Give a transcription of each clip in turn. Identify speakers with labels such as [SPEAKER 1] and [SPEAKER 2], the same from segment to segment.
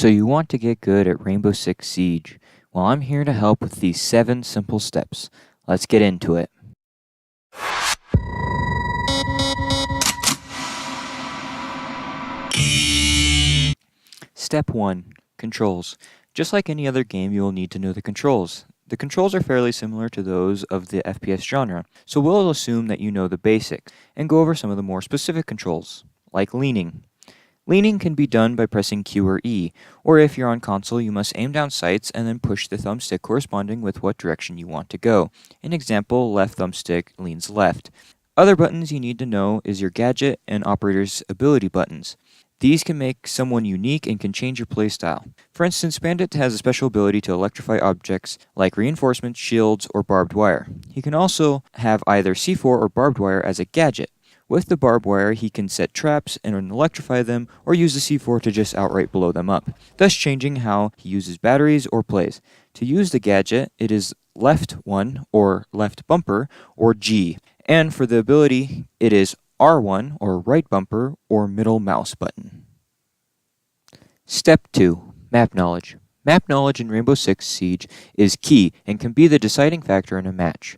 [SPEAKER 1] So you want to get good at Rainbow Six Siege? Well, I'm here to help with these 7 simple steps. Let's get into it. Step 1. Controls. Just like any other game, you will need to know the controls. The controls are fairly similar to those of the FPS genre, so we'll assume that you know the basics, and go over some of the more specific controls, like leaning. Leaning can be done by pressing Q or E, or if you're on console, you must aim down sights and then push the thumbstick corresponding with what direction you want to go. In example, left thumbstick leans left. Other buttons you need to know is your gadget and operator's ability buttons. These can make someone unique and can change your playstyle. For instance, Bandit has a special ability to electrify objects like reinforcements, shields, or barbed wire. He can also have either C4 or barbed wire as a gadget. With the barbed wire, he can set traps and electrify them, or use the C4 to just outright blow them up, thus changing how he uses batteries or plays. To use the gadget, it is left 1 or left bumper or G, and for the ability, it is R1 or right bumper or middle mouse button. Step 2. Map knowledge. Map knowledge in Rainbow Six Siege is key and can be the deciding factor in a match.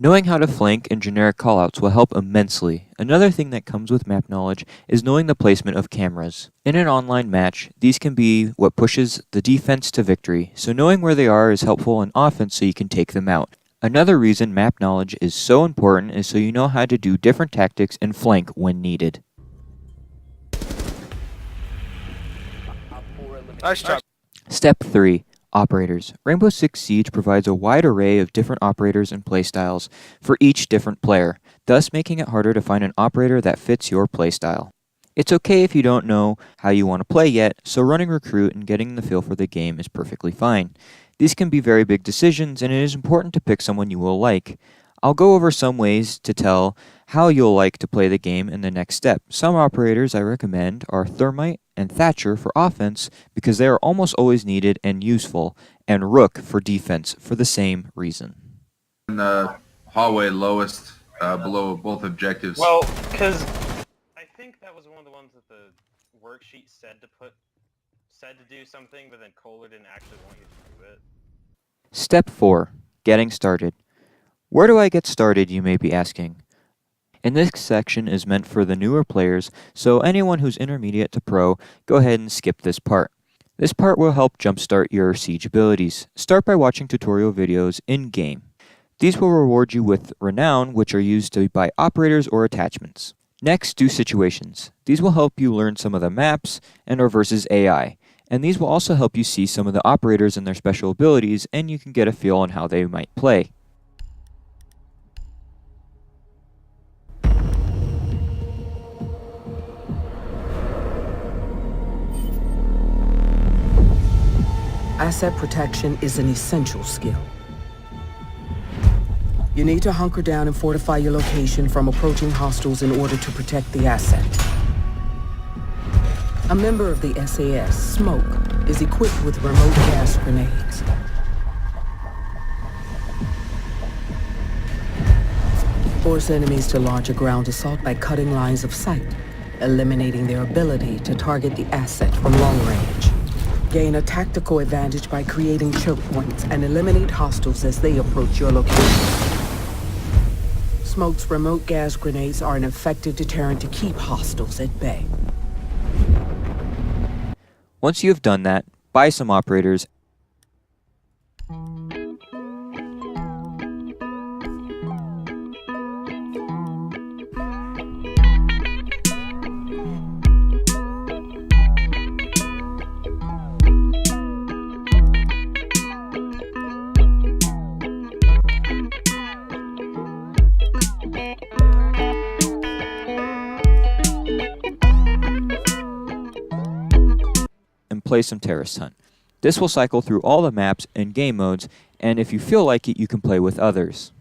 [SPEAKER 1] Knowing how to flank and generic callouts will help immensely. Another thing that comes with map knowledge is knowing the placement of cameras. In an online match, these can be what pushes the defense to victory, so knowing where they are is helpful in offense so you can take them out. Another reason map knowledge is so important is so you know how to do different tactics and flank when needed.
[SPEAKER 2] Nice job.
[SPEAKER 1] Step 3. Operators. Rainbow Six Siege provides a wide array of different operators and playstyles for each different player, thus making it harder to find an operator that fits your playstyle. It's okay if you don't know how you want to play yet, so running recruit and getting the feel for the game is perfectly fine. These can be very big decisions, and it is important to pick someone you will like. I'll go over some ways to tell how you'll like to play the game in the next step. Some operators I recommend are Thermite and Thatcher for offense because they are almost always needed and useful, and Rook for defense for the same reason.
[SPEAKER 3] In the hallway lowest below both objectives.
[SPEAKER 2] Well, because I think that was one of the ones that the worksheet said to do something, but then Kohler didn't actually want you to do it.
[SPEAKER 1] Step 4. Getting started. Where do I get started, you may be asking? In this section is meant for the newer players, so anyone who's intermediate to pro, go ahead and skip this part. This part will help jumpstart your Siege abilities. Start by watching tutorial videos in-game. These will reward you with renown, which are used to buy operators or attachments. Next, do situations. These will help you learn some of the maps and or versus AI. And these will also help you see some of the operators and their special abilities, and you can get a feel on how they might play.
[SPEAKER 4] Asset protection is an essential skill. You need to hunker down and fortify your location from approaching hostiles in order to protect the asset. A member of the SAS, Smoke, is equipped with remote gas grenades. Force enemies to launch a ground assault by cutting lines of sight, eliminating their ability to target the asset from long range. Gain a tactical advantage by creating choke points and eliminate hostiles as they approach your location. Smoke's remote gas grenades are an effective deterrent to keep hostiles at bay.
[SPEAKER 1] Once you have done that, buy some operators. Play some Terrorist Hunt. This will cycle through all the maps and game modes, and if you feel like it, you can play with others.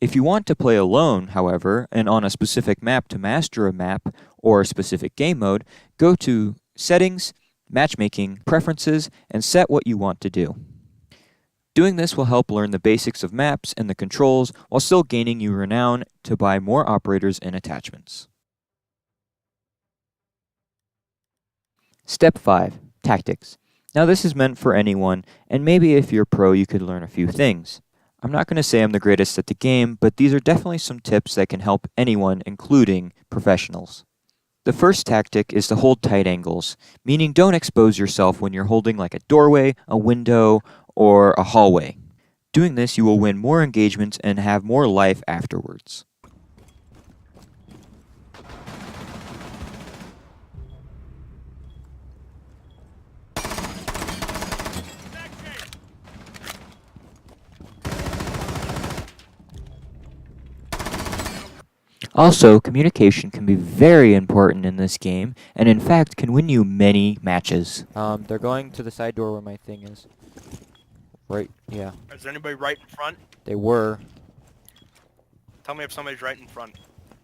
[SPEAKER 1] If you want to play alone, however, and on a specific map to master a map or a specific game mode, go to Settings, Matchmaking, Preferences, and set what you want to do. Doing this will help learn the basics of maps and the controls while still gaining you renown to buy more operators and attachments. Step 5. Tactics. Now this is meant for anyone, and maybe if you're pro you could learn a few things. I'm not going to say I'm the greatest at the game, but these are definitely some tips that can help anyone, including professionals. The first tactic is to hold tight angles, meaning don't expose yourself when you're holding like a doorway, a window, or a hallway. Doing this, you will win more engagements and have more life afterwards. Also, communication can be very important in this game, and in fact can win you many matches. They're going to the side door where my thing is. Right, yeah.
[SPEAKER 5] Is there anybody right in front?
[SPEAKER 1] They were.
[SPEAKER 5] Tell me if somebody's right in front.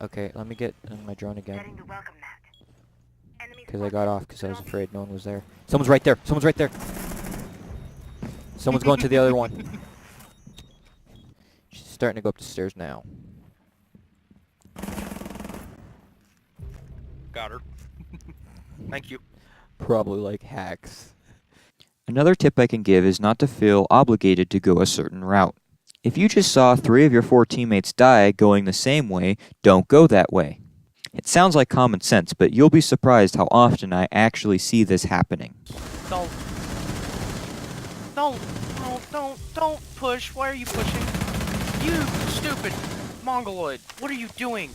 [SPEAKER 1] Okay, let me get on my drone again. Because I got off because I was afraid no one was there. Someone's right there! Someone's right there! Someone's going to the other one. She's starting to go up the stairs now.
[SPEAKER 5] Got her. Thank you.
[SPEAKER 1] Probably like hacks. Another tip I can give is not to feel obligated to go a certain route. If you just saw 3 of your 4 teammates die going the same way, don't go that way. It sounds like common sense, but you'll be surprised how often I actually see this happening.
[SPEAKER 5] Don't push. Why are you pushing? You stupid mongoloid. What are you doing?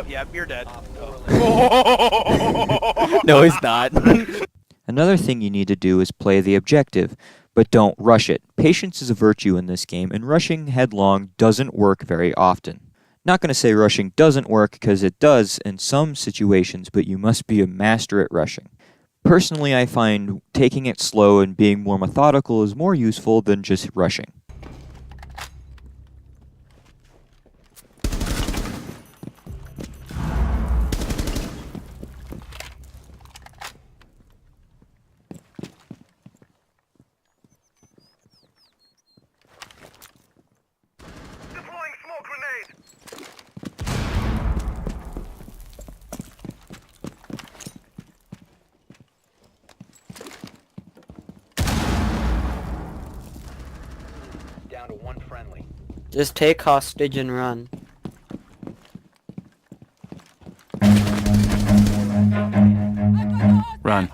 [SPEAKER 5] Yeah, you're dead.
[SPEAKER 1] No, he's not. Another thing you need to do is play the objective, but don't rush it. Patience is a virtue in this game, and rushing headlong doesn't work very often. Not going to say rushing doesn't work, because it does in some situations, but you must be a master at rushing. Personally, I find taking it slow and being more methodical is more useful than just rushing.
[SPEAKER 6] Down to 1 friendly.
[SPEAKER 7] Just take hostage and run.
[SPEAKER 6] Run.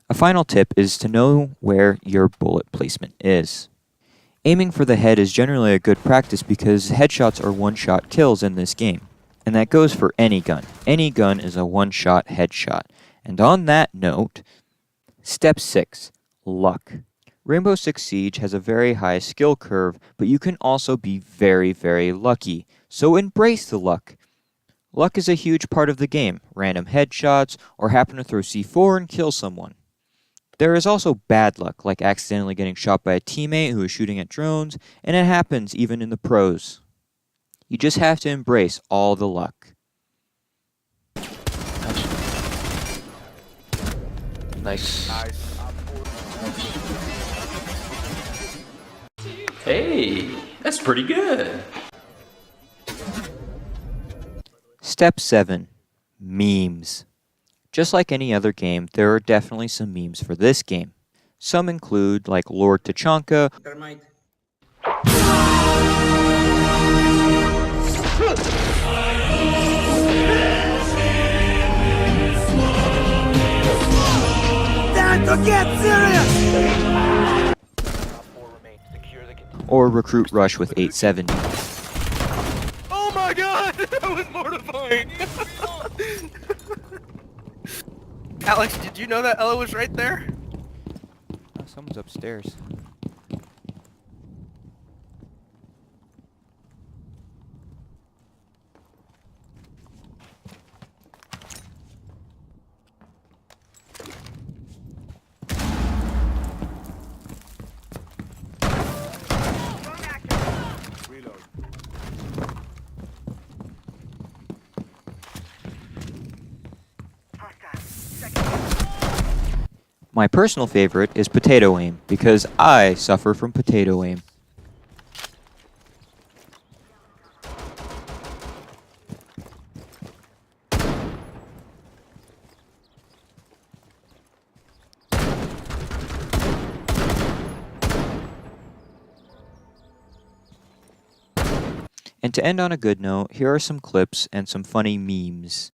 [SPEAKER 1] A final tip is to know where your bullet placement is. Aiming for the head is generally a good practice because headshots are one-shot kills in this game. And that goes for any gun. Any gun is a one-shot headshot. And on that note, Step 6. Luck. Rainbow Six Siege has a very high skill curve, but you can also be very, very lucky. So embrace the luck. Luck is a huge part of the game. Random headshots, or happen to throw C4 and kill someone. There is also bad luck, like accidentally getting shot by a teammate who is shooting at drones, and it happens even in the pros. You just have to embrace all the luck.
[SPEAKER 6] Nice.
[SPEAKER 8] Hey, that's pretty good.
[SPEAKER 1] Step 7. Memes. Just like any other game, there are definitely some memes for this game. Some include, like Lord Tachanka, or Recruit Rush with 870.
[SPEAKER 5] Oh my god! That was mortifying! Alex, did you know that Ella was right there?
[SPEAKER 1] Oh, someone's upstairs. My personal favorite is potato aim, because I suffer from potato aim. And to end on a good note, here are some clips and some funny memes.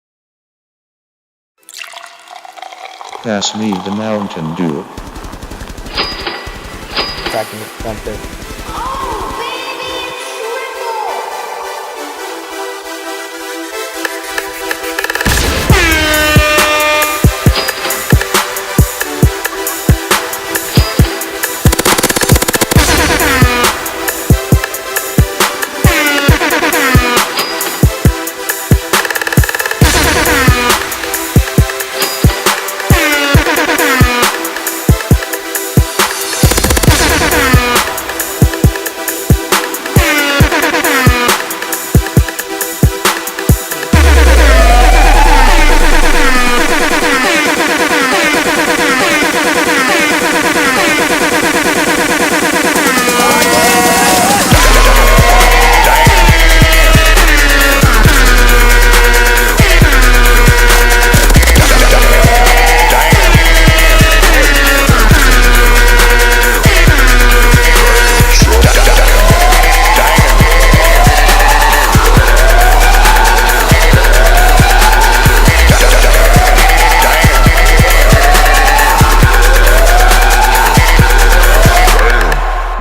[SPEAKER 9] Pass me the Mountain Dew.
[SPEAKER 7] Attacking the front there.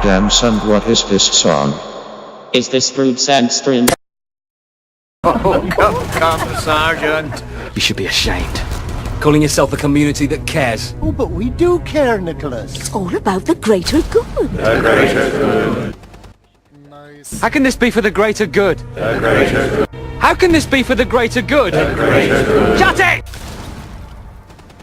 [SPEAKER 9] Damn son, what is this song?
[SPEAKER 10] Is this Fruit Sandstream?
[SPEAKER 5] Oh, come, Sergeant.
[SPEAKER 11] You should be ashamed. Calling yourself a community that cares.
[SPEAKER 12] Oh, but we do care, Nicholas.
[SPEAKER 13] It's all about the greater good.
[SPEAKER 9] The greater good.
[SPEAKER 12] Nice.
[SPEAKER 11] How can this be for the greater good?
[SPEAKER 9] The greater good.
[SPEAKER 11] How can this be for the greater good?
[SPEAKER 9] The greater good.
[SPEAKER 11] Shut it!